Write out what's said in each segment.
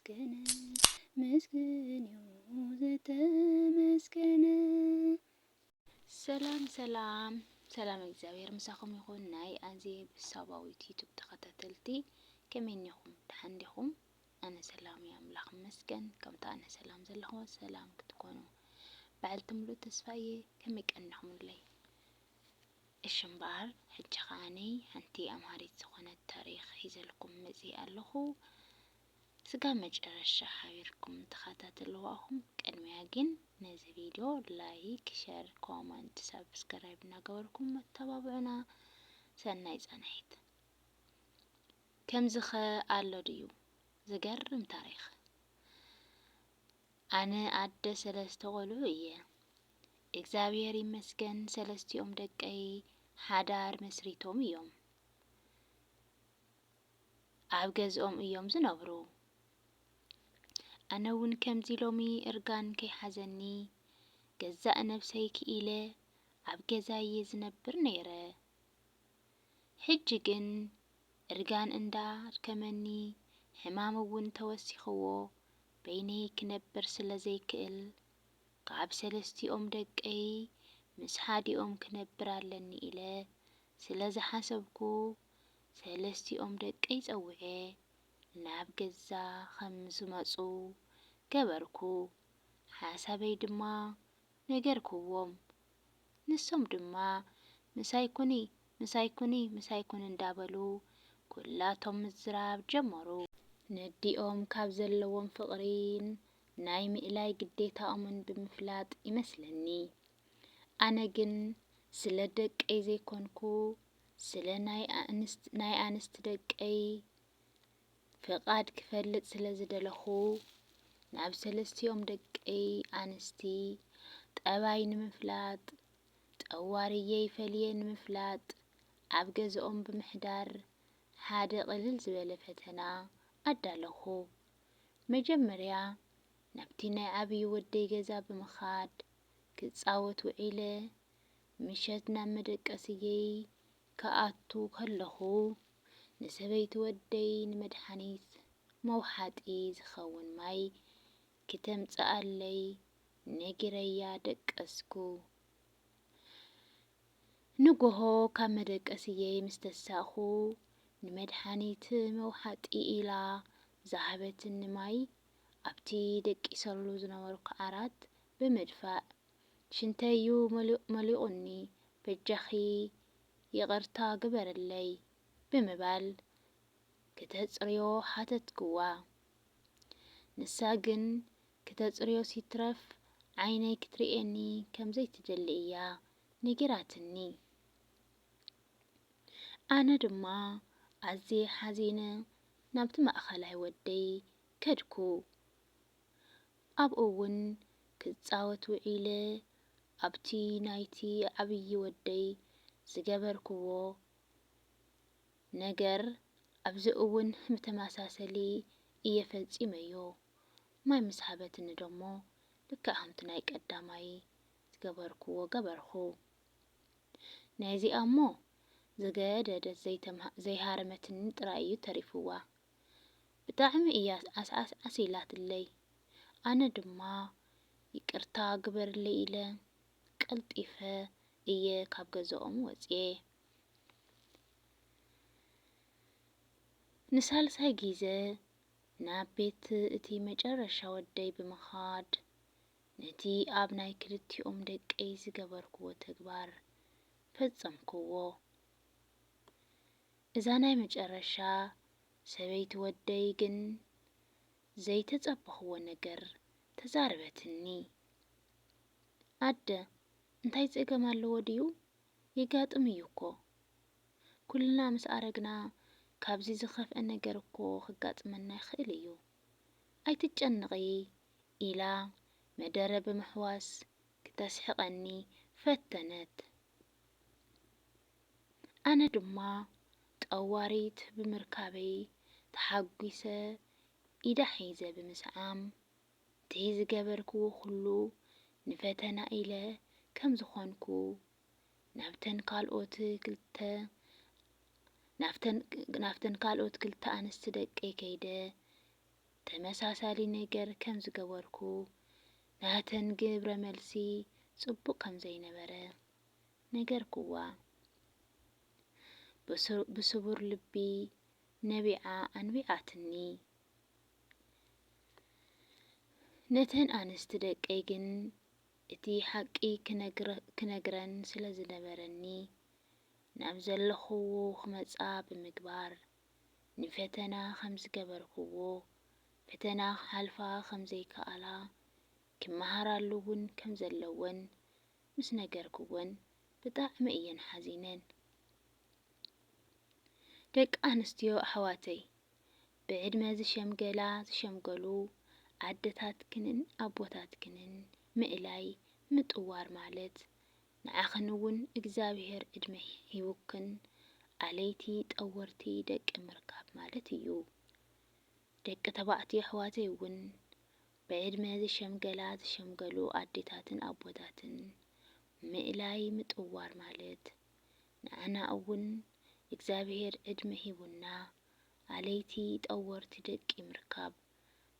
ተመስገነ ምስግን ዘተመስገነ። ሰላም እግዚአብሔር ምሳኹም ይኹን። ናይ ኣዜብ ሳባዊት ዩቱብ ተኸታተልቲ ከመይ ኒኹም? ደሓን ዲኹም? ኣነ ሰላም እየ ኣምላኽ ይመስገን። ከምታ ኣነ ሰላም ዘለኹም ሰላም ክትኮኑ በዓልቲ ሙሉእ ተስፋ እየ። ከመይ ቀኒኹምለይ? እሺ እምበኣር ሕጂ ኸዓኒ ሓንቲ ኣምሃሪት ዝኾነት ታሪኽ ሒዘልኩም መፅእ ኣለኹ። ስጋ መጨረሻ ሓቢርኩም ተኸታተልዋኹም። ቅድሚያ ግን ነዚ ቪድዮ ላይክ፣ ሸር፣ ኮመንት፣ ሰብስክራይብ እናገበርኩም መተባብዑና ሰናይ ጸንሒት። ከምዚ ኸ ኣሎ ድዩ ዝገርም ታሪኽ። ኣነ ኣደ 3 ቆልዑ እየ። እግዚአብሔር ይመስገን 3ቲኦም ደቀይ ሓዳር መስሪቶም እዮም። ኣብ ገዝኦም እዮም ዝነብሩ። ኣነ እውን ከምዚ ሎሚ እርጋን ከይሓዘኒ ገዛእ ነብሰይ ክኢለ ኣብ ገዛየ ዝነብር ነይረ። ሕጂ ግን እርጋን እንዳድከመኒ ሕማም እውን ተወሲኽዎ በይነይ ክነብር ስለ ዘይክእል ካብ 3ቲኦም ደቀይ ምስ ሓዲኦም ክነብር ኣለኒ ኢለ ስለ ዝሓሰብኩ 3ቲኦም ደቀይ ፀውዐ ናብ ገዛ ከም ዝመፁ ገበርኩ። ሓሳበይ ድማ ነገርክዎም። ንሶም ድማ ምሳይኩኒ እንዳበሉ ኩላቶም ምዝራብ ጀመሩ። ነዲኦም ካብ ዘለዎም ፍቕሪን ናይ ምእላይ ግዴታኦምን ብምፍላጥ ይመስለኒ። ኣነ ግን ስለ ደቀይ ዘይኮንኩ ስለ ናይ ኣንስቲ ደቀይ ፍቓድ ክፈልጥ ስለ ዝደለኹ ናብ 3ቲኦም ደቀይ ኣንስቲ ጠባይ ንምፍላጥ ጠዋርየይ ፈልየ ንምፍላጥ ኣብ ገዝኦም ብምሕዳር ሓደ ቅልል ዝበለ ፈተና ኣዳለኹ። መጀመርያ ናብቲ ናይ ዓብይ ወደይ ገዛ ብምኻድ ክጻወት ውዒለ ምሸት ናብ መደቀስየይ ከኣቱ ከለኹ ንሰበይቲ ወደይ ንመድሓኒት መውሓጢ ዝኸውን ማይ ክተምጽኣለይ ነጊረያ ደቀስኩ። ንጎሆ ካብ መደቀስየይ ምስ ተሳእኹ ንመድሓኒት መውሓጢ ኢላ ዝሃበትኒ ማይ ኣብቲ ደቂሰሉ ዝነበርኩ ዓራት ብምድፋእ ሽንተዩ መሊቑኒ በጃኺ ይቕርታ ግበረለይ ብምባል ክተጽርዮ ሓተትክዋ። ንሳ ግን ክተጽርዮ ሲትረፍ ዓይነይ ክትርኤኒ ከም ዘይትደሊ እያ ነጊራትኒ። ኣነ ድማ ኣዝየ ሓዚነ ናብቲ ማእኸላይ ወደይ ከድኩ። ኣብኡ እውን ክጻወት ውዒለ ኣብቲ ናይቲ ዓብይ ወደይ ዝገበርክዎ ነገር ኣብዚ እውን ብተመሳሰሊ እየ ፈጺመዮ። ማይ ምስ ሃበትኒ ደሞ ልክዕ ከምቲ ናይ ቀዳማይ ዝገበርክዎ ገበርኩ። ናይዚኣ እሞ ዝገደደት ዘይሃረመትኒ ጥራይ እዩ ተሪፍዋ። ብጣዕሚ እያ ዓሲላትለይ። ኣነ ድማ ይቅርታ ግበርለይ ኢለ ቀልጢፈ እየ ካብ ገዝኦም ወፅየ። ንሳልሳይ ግዜ ናብ ቤት እቲ መጨረሻ ወደይ ብምኻድ ነቲ ኣብ ናይ ክልቲኦም ደቀይ ዝገበርክዎ ተግባር ፈጸምክዎ። እዛ ናይ መጨረሻ ሰበይቲ ወደይ ግን ዘይተጸበኽዎ ነገር ተዛረበትኒ። ኣደ እንታይ ፀገም ኣለዎ ድዩ? የጋጥም እዩ እኮ ኩልና ምስ ኣረግና ካብዚ ዝኸፍአ ነገር እኮ ክጋጥመና ይኽእል እዩ። ኣይትጨነቒ ኢላ መደረ ብምሕዋስ ክተስሕቐኒ ፈተነት። ኣነ ድማ ጠዋሪት ብምርካበይ ተሓጒሰ ኢዳ ሒዘ ብምስዓም እቲ ዝገበርክዎ ኩሉ ንፈተና ኢለ ከም ዝኾንኩ ናብተን ካልኦት ክልተ ኣንስቲ ደቀይ ከይደ ተመሳሳሊ ነገር ከም ዝገበርኩ ናተን ግብረ መልሲ ጽቡቕ ከም ዘይነበረ ነገርኩዋ። ብስቡር ልቢ ነቢዓ ኣንቢዓትኒ። ነተን ኣንስቲ ደቀይ ግን እቲ ሓቂ ክነግረን ስለ ዝነበረኒ ናብ ዘለኽዎ ክመጻ ብምግባር ንፈተና ከም ዝገበርክዎ ፈተና ክሓልፋ ከም ዘይከኣላ ክመሃራሉ እውን ከም ዘለወን ምስ ነገርክወን ብጣዕሚ እየን ሓዚነን። ደቂ ኣንስትዮ ኣሕዋተይ ብዕድመ ዝሸምገሉ ኣደታትክንን ኣቦታትክንን ምእላይ ምጥዋር ማለት ንዓኽን እውን እግዚአብሔር ዕድመ ሂቡክን ኣለይቲ ጠወርቲ ደቂ ምርካብ ማለት እዩ። ደቂ ተባዕትዮ ኣሕዋተይ እውን ብዕድመ ዝሸምገሉ ኣዴታትን ኣቦታትን ምእላይ ምጥዋር ማለት ንዓና እውን እግዚአብሔር ዕድመ ሂቡና ኣለይቲ ጠወርቲ ደቂ ምርካብ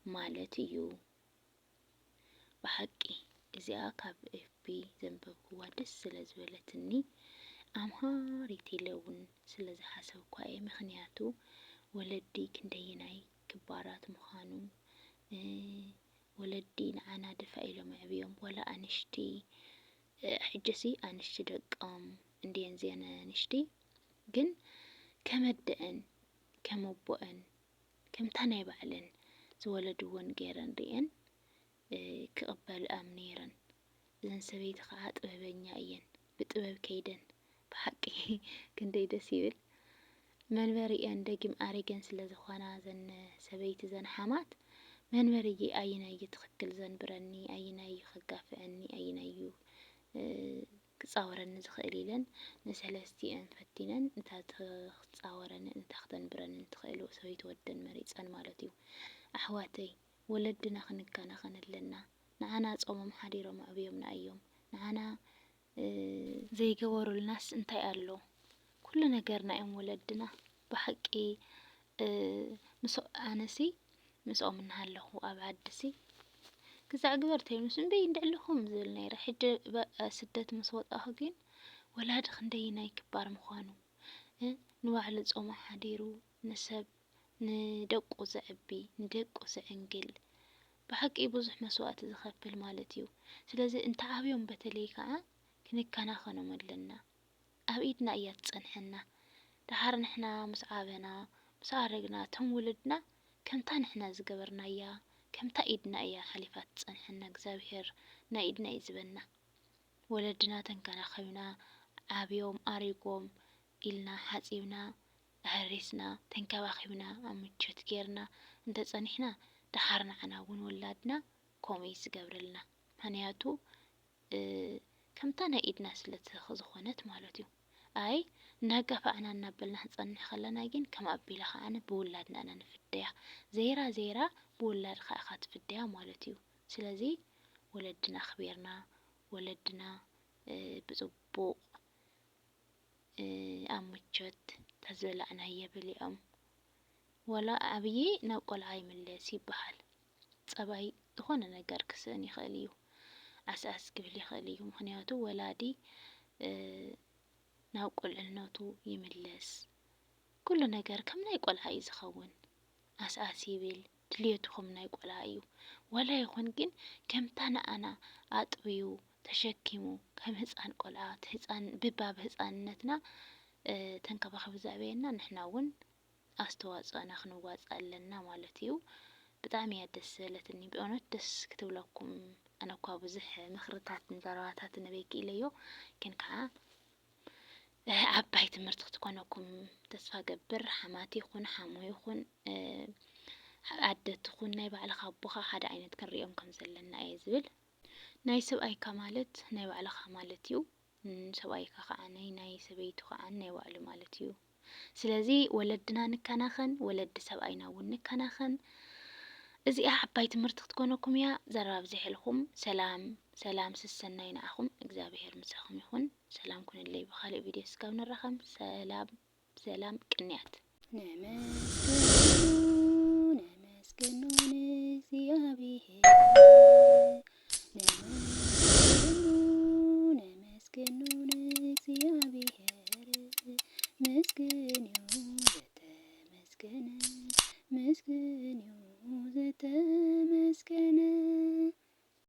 ማለት እዩ። ብሓቂ እዚኣ ካብ ኤፍቢ ዘንበብክዋ ደስ ስለ ዝበለትኒ ኣምሃሪት ኢለ እውን ስለ ዝሓሰብኳ እየ። ምክንያቱ ወለዲ ክንደይናይ ክባራት ምዃኑ ወለዲ ንዓና ድፋ ኢሎም ዕብዮም ወላ ኣንሽቲ ሕጂሲ ኣንሽቲ ደቆም እንድየን ዝየን ኣንሽቲ ግን ከመደአን ከም ኣቦአን ከምታ ናይ ባዕለን ዝወለድዎን ገይረን ርአን ክቕበልኦም ነይረን። እዘን ሰበይቲ ከዓ ጥበበኛ እየን ብጥበብ ከይደን ብሓቂ ክንደይ ደስ ይብል። መንበሪአን ደጊም ኣሪገን ስለ ዝኾና ዘን ሰበይቲ ዘን ሓማት መንበሪዬ ኣየናዩ ትኽክል ዘንብረኒ ኣየናዩ ከጋፍአኒ ኣየናዩ ክፃወረኒ ዝኽእል ኢለን ንሰለስቲአን ፈቲነን እንታ ክትፃወረንን እንታ ክተንብረንን ትኽእል ሰበይቲ ወደን መሪፀን ማለት እዩ። ኣሕዋተይ ወለድና ክንከናኸን ኣለና። ንዓና ጾሞም ሓዲሮም ዕብዮምና እዮም። ንዓና ዘይገበሩልናስ እንታይ ኣሎ? ኩሉ ነገርና እዮም ወለድና። ብሓቂ ኣነሲ ምስኦም እናሃለኹ ኣብ ዓዲሲ ክሳዕ ግበርቲ ምስ እምበይ እንድዕለኹም ዝብል ነይረ። ሕጂ ስደት ምስ ወጣኹ ግን ወላዲ ክንደይናይ ክባር ምዃኑ ንባዕሉ ጾሙ ሓዲሩ ንሰብ ንደቁ ዘዕቢ ንደቁ ዘዕንግል ብሓቂ ብዙሕ መስዋእቲ ዝኸፍል ማለት እዩ። ስለዚ እንተዓብዮም በተለይ ከዓ ክንከናኸኖም ኣለና። ኣብ ኢድና እያ ትጸንሐና። ድሓር ንሕና ምስ ዓበና ምስ ኣረግና እቶም ውልድና ከምታ ንሕና ዝገበርናያ ከምታ ኢድና እያ ሓሊፋ ትጸንሐና። እግዚአብሔር ናይ ኢድና እዩ ዝበና። ወለድና ተንከናኺብና ዓብዮም ኣሪጎም ኢልና ሓፂብና ኣሕሪስና ተንከባኺብና ኣብ ምቾት ጌርና እንተጸኒሕና ድሓር ንዓና እውን ወላድና ከምኡ እዩ ዝገብረልና። ምክንያቱ ከምታ ናይ ኢድና ስለ ዝኾነት ማለት እዩ። ኣይ እናጋፋእና እናበልና ክንጸንሕ ከለና ግን ከም ኣቢላ ከዓነ ብውላድና ኢና ንፍደያ። ዘይራ ብውላድካ ኢኻ ትፍደያ ማለት እዩ። ስለዚ ወለድና ኣኽቢርና ወለድና ብጽቡቕ ኣብ ምቾት ተዘላዕና የብልኦም ወላ ዓብዪ ናብ ቆልዓ ይምለስ ይበሃል። ፀባይ ዝኾነ ነገር ክስእን ይኽእል እዩ። ዓስዓስ ክብል ይኽእል እዩ። ምክንያቱ ወላዲ ናብ ቁልዕነቱ ይምለስ። ኩሉ ነገር ከም ናይ ቆልዓ እዩ ዝኸውን። ዓስዓስ ይብል ድልየቱ ከም ናይ ቆልዓ እዩ። ወላ ይኹን ግን ከምታ ንኣና ኣጥብዩ ተሸኪሙ ከም ህፃን ቆልዓ ብባብ ህፃንነትና ተንከባኺቡ ዘዕብየና ንሕና እውን ኣስተዋፅኦና ክንዋፅእ ኣለና ማለት እዩ። ብጣዕሚ እያ ደስ ዝበለትኒ ብእውነት ደስ ክትብለኩም። ኣነ እኳ ብዙሕ ምክርታትን ዘረባታትን ንበይ ክኢለዮ ግን ከዓ ዓባይ ትምህርቲ ክትኮነኩም ተስፋ ገብር። ሓማት ይኹን ሓሙ ይኹን ኣደት ይኹን ናይ ባዕልኻ ኣቦኻ ሓደ ዓይነት ክንሪኦም ከም ዘለና እየ ዝብል። ናይ ሰብኣይካ ማለት ናይ ባዕልኻ ማለት እዩ። ሰብኣይካ ከዓ ናይ ሰበይቱ ከዓ ናይ ባዕሉ ማለት እዩ። ስለዚ ወለድና ንከናኸን ወለዲ ሰብኣይና እውን ንከናኸን። እዚኣ ዓባይ ትምህርቲ ክትኮነኩም እያ። ዘረባ ብዘይሕልኩም ሰላም ስሰናይ ንዓኹም እግዚአብሔር ምሳኹም ይኹን። ሰላም ኩንለይ። ብካልእ ቪድዮ እስካብ ንራኸብ ሰላም ቅንያት ነመስግኑ እግዚአብሔር ነመስግኑን እግዚአብሔር ምስግን ይሁን